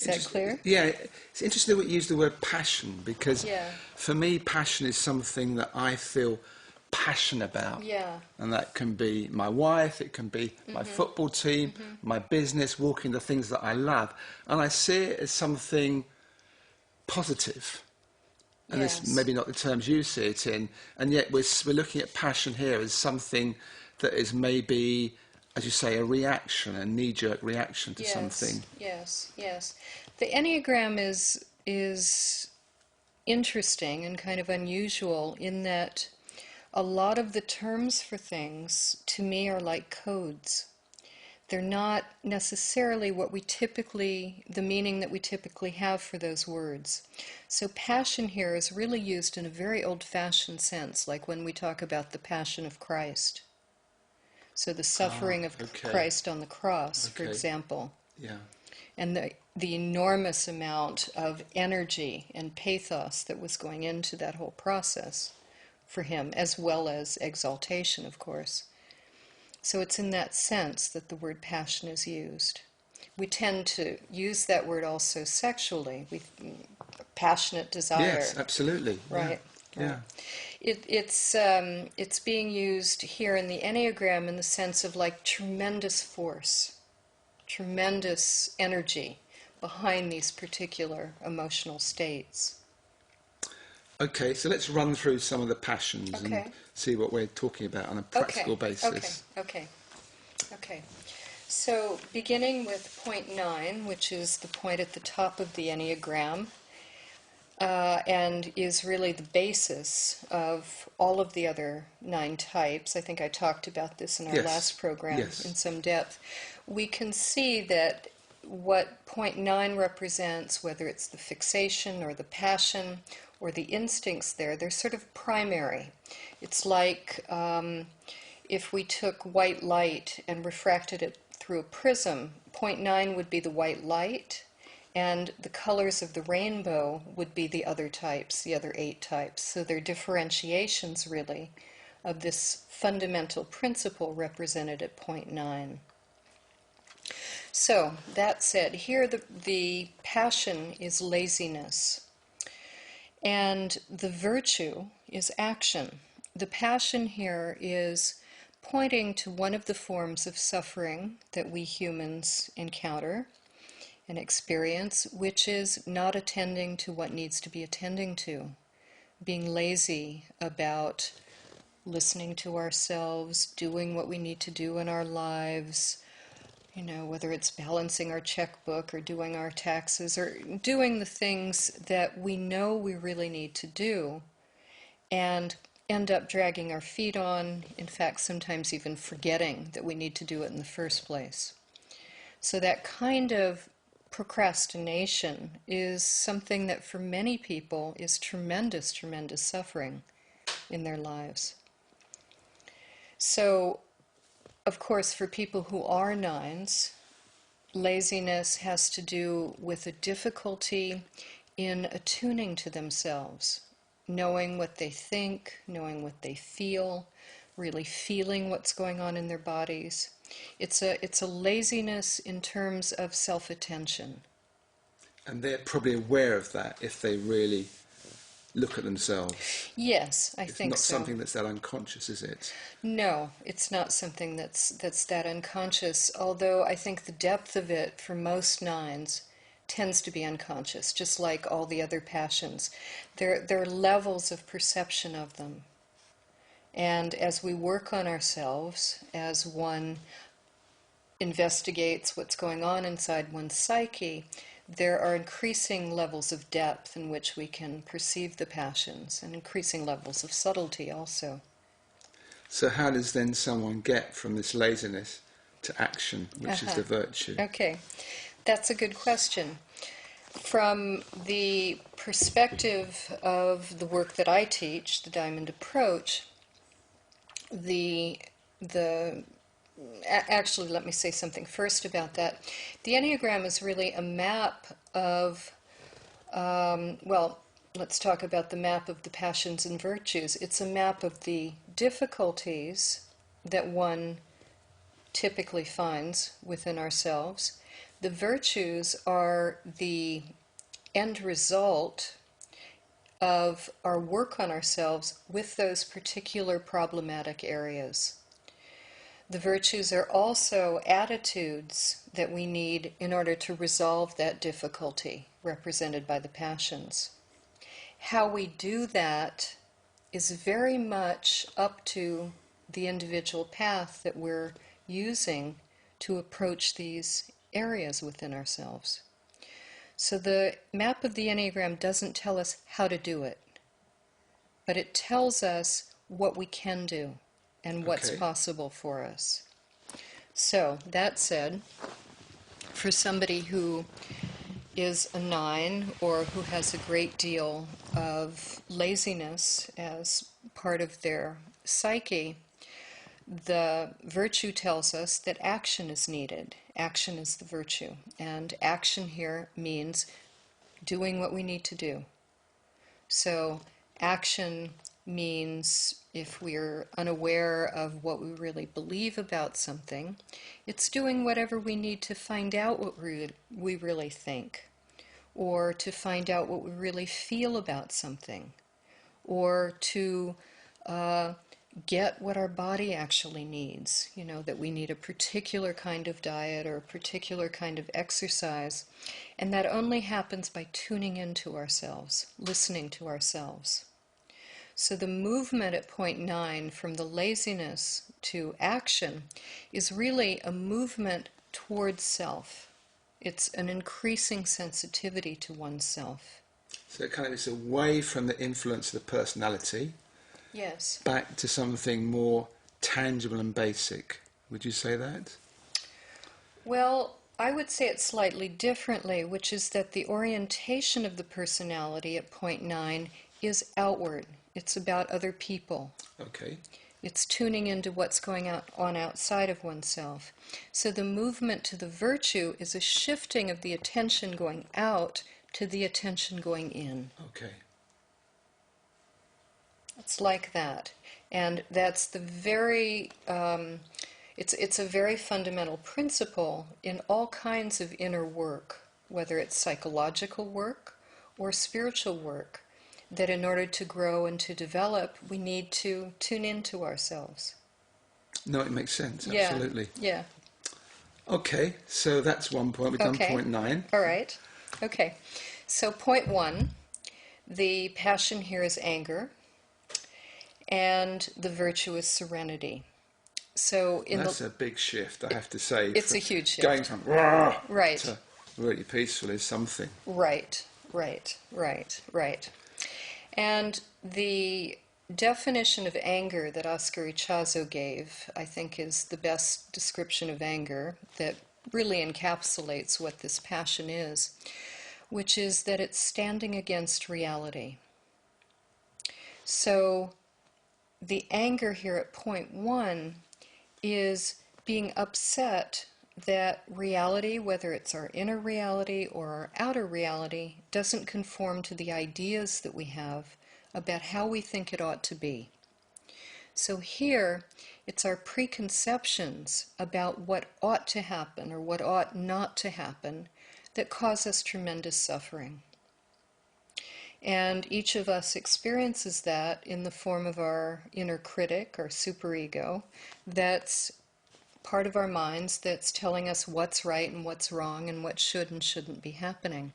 Is that clear? Yeah, it's interesting that you use the word passion, because Yeah. for me, passion is something that I feel passionate about. Yeah. And that can be my wife, it can be my football team, my business, walking the things that I love. And I see it as something positive. And this Yes. maybe not the terms you see it in. And yet we're looking at passion here as something that is maybe, as you say, a reaction, a knee-jerk reaction to something. Yes, yes. The Enneagram is interesting and kind of unusual in that a lot of the terms for things to me are like codes. They're not necessarily the meaning that we typically have for those words. So passion here is really used in a very old-fashioned sense, like when we talk about the Passion of Christ. So the suffering of Christ on the cross, for example. Yeah. And the enormous amount of energy and pathos that was going into that whole process for him, as well as exaltation, of course. So it's in that sense that the word passion is used. We tend to use that word also sexually. Passionate desire. Yes, absolutely. Right. Yeah. It's being used here in the Enneagram in the sense of like tremendous force, tremendous energy behind these particular emotional states. Okay, so let's run through some of the passions and see what we're talking about on a practical basis. Okay. So beginning with point 9, which is the point at the top of the Enneagram, and is really the basis of all of the other 9 types. I think I talked about this in our last program in some depth. We can see that what point 9 represents, whether it's the fixation or the passion or the instincts there, they're sort of primary. It's like if we took white light and refracted it through a prism, point 9 would be the white light, and the colors of the rainbow would be the other types, the other 8 types. So they're differentiations, really, of this fundamental principle represented at point 9. So, that said, here the passion is laziness, and the virtue is action. The passion here is pointing to one of the forms of suffering that we humans encounter and experience, which is not attending to what needs to be attending to, being lazy about listening to ourselves, doing what we need to do in our lives, whether it's balancing our checkbook or doing our taxes or doing the things that we know we really need to do and end up dragging our feet on, in fact, sometimes even forgetting that we need to do it in the first place. So that kind of procrastination is something that for many people is tremendous, tremendous suffering in their lives. So, of course, for people who are 9s, laziness has to do with a difficulty in attuning to themselves, knowing what they think, knowing what they feel, really feeling what's going on in their bodies. It's a laziness in terms of self-attention. And they're probably aware of that if they really look at themselves. Yes, I think so. It's not something that's that unconscious, is it? No, it's not something that's that unconscious, although I think the depth of it for most 9s tends to be unconscious, just like all the other passions. There are levels of perception of them. And as we work on ourselves, as one investigates what's going on inside one's psyche, there are increasing levels of depth in which we can perceive the passions, and increasing levels of subtlety also. So how does then someone get from this laziness to action, which is the virtue? Okay, that's a good question. From the perspective of the work that I teach, the Diamond Approach, actually, let me say something first about that. The Enneagram is really a map of, let's talk about the map of the passions and virtues. It's a map of the difficulties that one typically finds within ourselves, The virtues are the end result of our work on ourselves with those particular problematic areas. The virtues are also attitudes that we need in order to resolve that difficulty, represented by the passions. How we do that is very much up to the individual path that we're using to approach these areas within ourselves. So the map of the Enneagram doesn't tell us how to do it, but it tells us what we can do and what's Okay. possible for us. So, that said, for somebody who is a 9 or who has a great deal of laziness as part of their psyche, the virtue tells us that action is needed. Action is the virtue. And action here means doing what we need to do. So action means if we're unaware of what we really believe about something, it's doing whatever we need to find out what we really think, or to find out what we really feel about something, or to get what our body actually needs. You know, that we need a particular kind of diet or a particular kind of exercise. And that only happens by tuning into ourselves, listening to ourselves. So the movement at point 9 from the laziness to action is really a movement towards self. It's an increasing sensitivity to oneself. So it kind of is away from the influence of the personality, Yes. back to something more tangible and basic. Would you say that? Well, I would say it slightly differently, which is that the orientation of the personality at point 9 is outward. It's about other people. Okay. It's tuning into what's going on outside of oneself. So the movement to the virtue is a shifting of the attention going out to the attention going in. Okay. It's like that. And that's the very, it's a very fundamental principle in all kinds of inner work, whether it's psychological work or spiritual work, that in order to grow and to develop, we need to tune into ourselves. No, it makes sense, Yeah. absolutely. Yeah. Okay, so that's one point. We've done Okay. point 9. All right. Okay. So point 1, the passion here is anger, and the virtue is serenity. So That's a big shift, I have to say. It's a huge shift. Going from rah Right. to really peaceful is something. Right. And the definition of anger that Oscar Ichazo gave, I think, is the best description of anger that really encapsulates what this passion is, which is that it's standing against reality. So the anger here at point 1 is being upset that reality, whether it's our inner reality or our outer reality, doesn't conform to the ideas that we have about how we think it ought to be. So here, it's our preconceptions about what ought to happen or what ought not to happen that cause us tremendous suffering. And each of us experiences that in the form of our inner critic or superego that's part of our minds that's telling us what's right and what's wrong and what should and shouldn't be happening.